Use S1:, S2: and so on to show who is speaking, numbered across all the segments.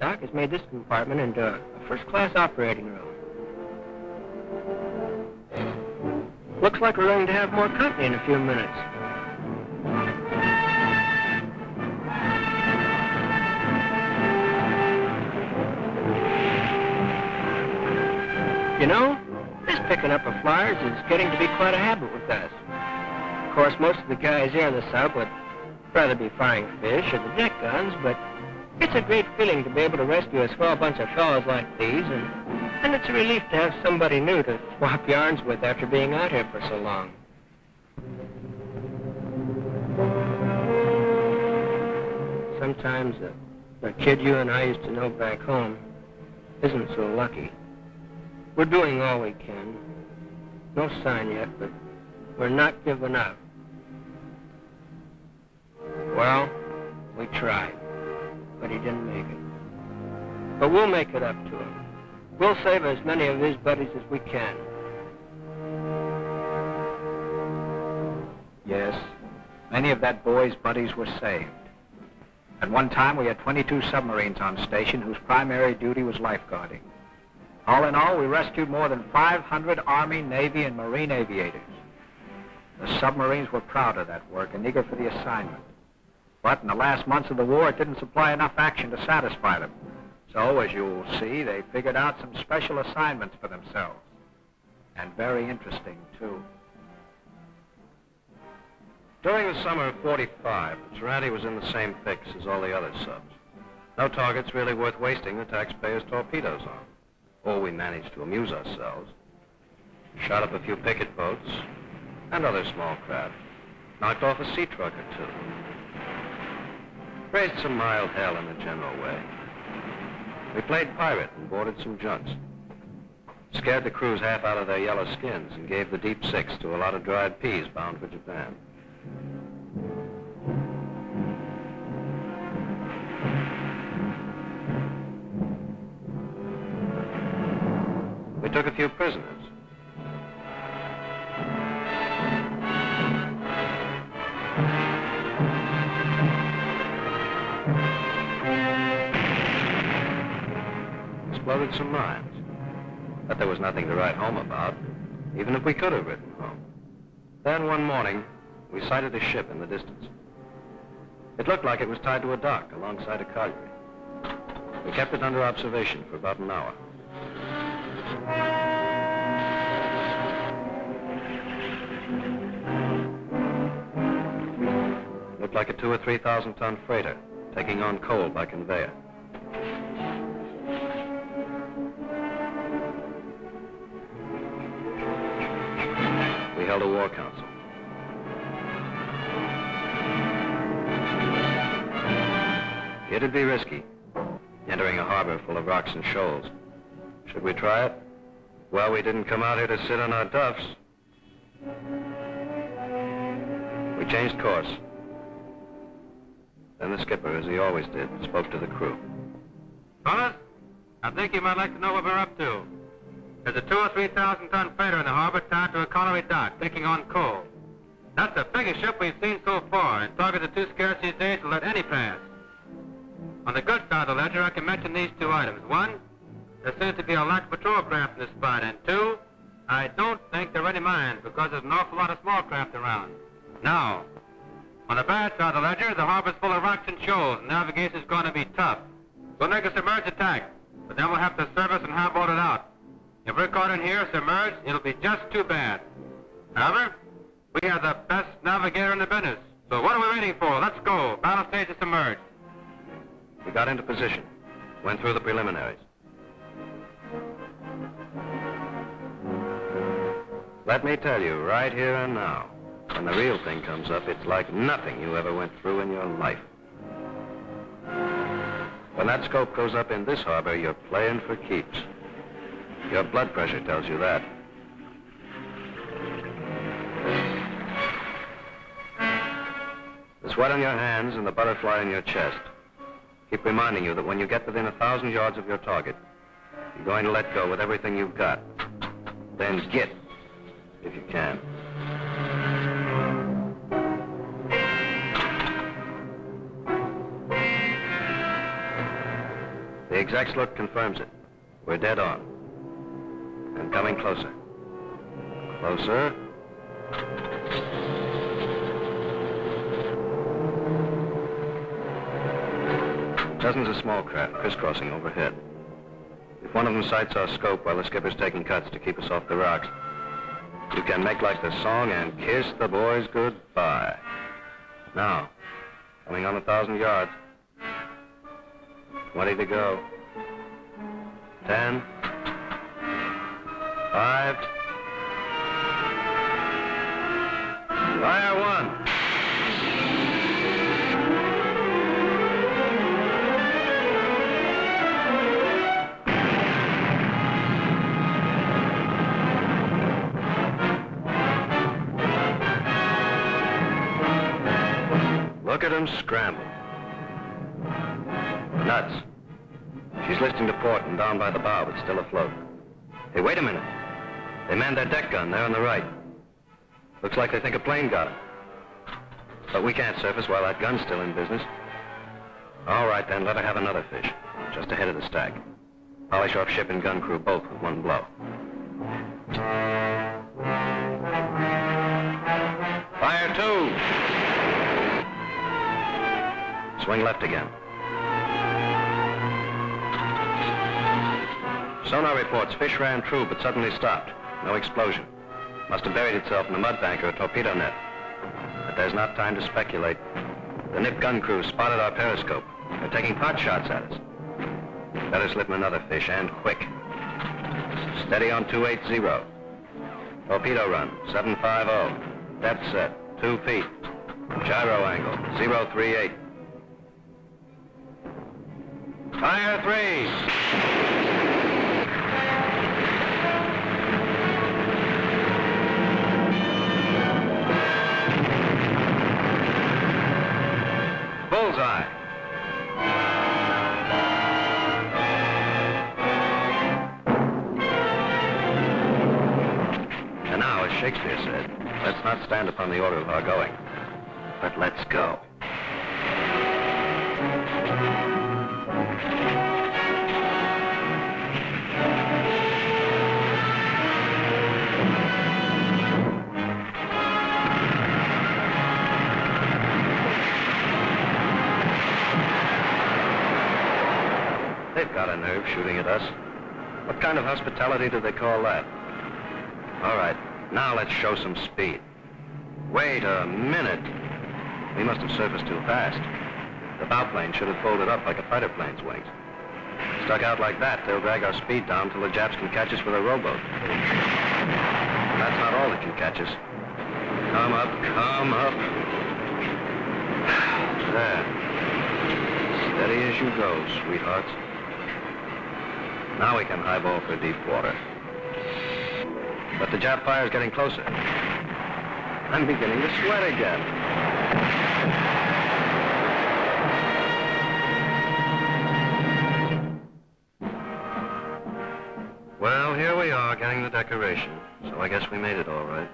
S1: Doc has made this compartment into a first-class operating room. Looks like we're going to have more company in a few minutes. You know, this picking up of flyers is getting to be quite a habit with us. Of course, most of the guys here in the sub would rather be firing fish or the deck guns, but it's a great feeling to be able to rescue a swell bunch of fellows like these, and it's a relief to have somebody new to swap yarns with after being out here for so long. Sometimes the kid you and I used to know back home isn't so lucky. We're doing all we can. No sign yet, but we're not giving up. Well, we tried, but he didn't make it. But we'll make it up to him. We'll save as many of his buddies as we can.
S2: Yes, many of that boy's buddies were saved. At one time, we had 22 submarines on station whose primary duty was lifeguarding. All in all, we rescued more than 500 Army, Navy, and Marine aviators. The submarines were proud of that work and eager for the assignment. But in the last months of the war, it didn't supply enough action to satisfy them. So, as you'll see, they figured out some special assignments for themselves. And very interesting, too.
S3: During the summer of '45, the Taranti was in the same fix as all the other subs. No targets really worth wasting the taxpayers' torpedoes on. Oh, we managed to amuse ourselves. Shot up a few picket boats and other small craft. Knocked off a sea truck or two. Raised some mild hell in a general way. We played pirate and boarded some junks. Scared the crews half out of their yellow skins and gave the deep six to a lot of dried peas bound for Japan. We took a few prisoners. Exploded some mines. But there was nothing to write home about, even if we could have written home. Then one morning, we sighted a ship in the distance. It looked like it was tied to a dock alongside a Cagliari. We kept it under observation for about an hour. Looked like a 2,000 or 3,000 ton freighter, taking on coal by conveyor. We held a war council. It'd be risky, entering a harbor full of rocks and shoals. Should we try it? Well, we didn't come out here to sit on our duffs. We changed course. Then the skipper, as he always did, spoke to the crew.
S4: Fellas, I think you might like to know what we're up to. There's a 2,000 or 3,000 ton freighter in the harbor tied to a colliery dock, taking on coal. That's the biggest ship we've seen so far, and targets are too scarce these days to let any pass. On the good side of the ledger, I can mention these two items. One, there seems to be a lack of patrol craft in this spot, and two, I don't think there are any mines because there's an awful lot of small craft around. Now, on the bad side of the ledger, the harbor's full of rocks and shoals, and navigation's going to be tough. We'll make a submerged attack, but then we'll have to service and high-boat it out. If we're caught in here submerged, it'll be just too bad. However, we have the best navigator in the business, so what are we waiting for? Let's go. Battle stage is submerged.
S3: We got into position, went through the preliminaries. Let me tell you, right here and now, when the real thing comes up, it's like nothing you ever went through in your life. When that scope goes up in this harbor, you're playing for keeps. Your blood pressure tells you that. The sweat on your hands and the butterfly in your chest keep reminding you that when you get within 1,000 yards of your target, you're going to let go with everything you've got. Then get, if you can. The exec's look confirms it. We're dead on. And coming closer. Closer. Dozens of small craft crisscrossing overhead. If one of them sights our scope while the skipper's taking cuts to keep us off the rocks, you can make like the song and kiss the boys goodbye. Now, coming on 1,000 yards. 20 to go. 10. 5. Fire 1. Look at him scramble. Nuts. She's listing to port and down by the bow, but still afloat. Hey, wait a minute. They manned that deck gun there on the right. Looks like they think a plane got him. But we can't surface while that gun's still in business. All right, then, let her have another fish. Just ahead of the stack. Polish off ship and gun crew both with one blow. Fire 2. Swing left again. Sonar reports fish ran true, but suddenly stopped. No explosion. Must have buried itself in a mud bank or a torpedo net. But there's not time to speculate. The Nip gun crew spotted our periscope. They're taking pot shots at us. Better slip them another fish, and quick. Steady on 280. Torpedo run, 750. Depth set, 2 feet. Gyro angle, 038. Fire 3. Bullseye. And now, as Shakespeare said, let's not stand upon the order of our going, but let's go. They've got a nerve shooting at us. What kind of hospitality do they call that? All right, now let's show some speed. Wait a minute. We must have surfaced too fast. The bow plane should have folded up like a fighter plane's wings. Stuck out like that, they'll drag our speed down till the Japs can catch us with a rowboat. And that's not all that can catch us. Come up, come up. There. Steady as you go, sweethearts. Now we can highball for deep water. But the Jap fire's getting closer. I'm beginning to sweat again. Well, here we are, getting the decoration. So I guess we made it all right.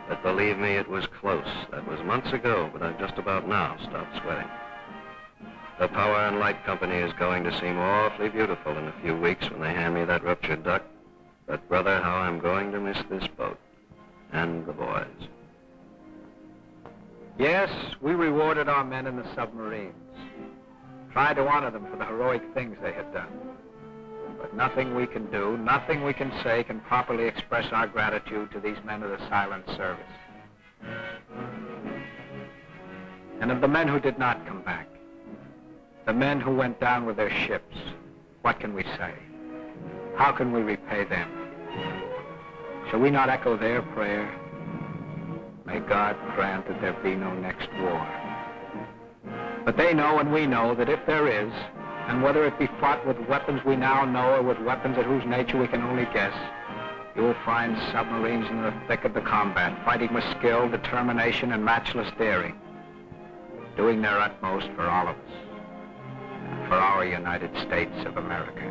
S3: But believe me, it was close. That was months ago, but I've just about now stopped sweating. The Power and Light Company is going to seem awfully beautiful in a few weeks when they hand me that ruptured duck. But, brother, how I'm going to miss this boat. And the boys.
S2: Yes, we rewarded our men in the submarines. Tried to honor them for the heroic things they had done. But nothing we can do, nothing we can say can properly express our gratitude to these men of the silent service. And of the men who did not come back, the men who went down with their ships, what can we say? How can we repay them? Shall we not echo their prayer? May God grant that there be no next war. But they know and we know that if there is, and whether it be fought with weapons we now know or with weapons at whose nature we can only guess, you will find submarines in the thick of the combat, fighting with skill, determination, and matchless daring, doing their utmost for all of us. For our United States of America.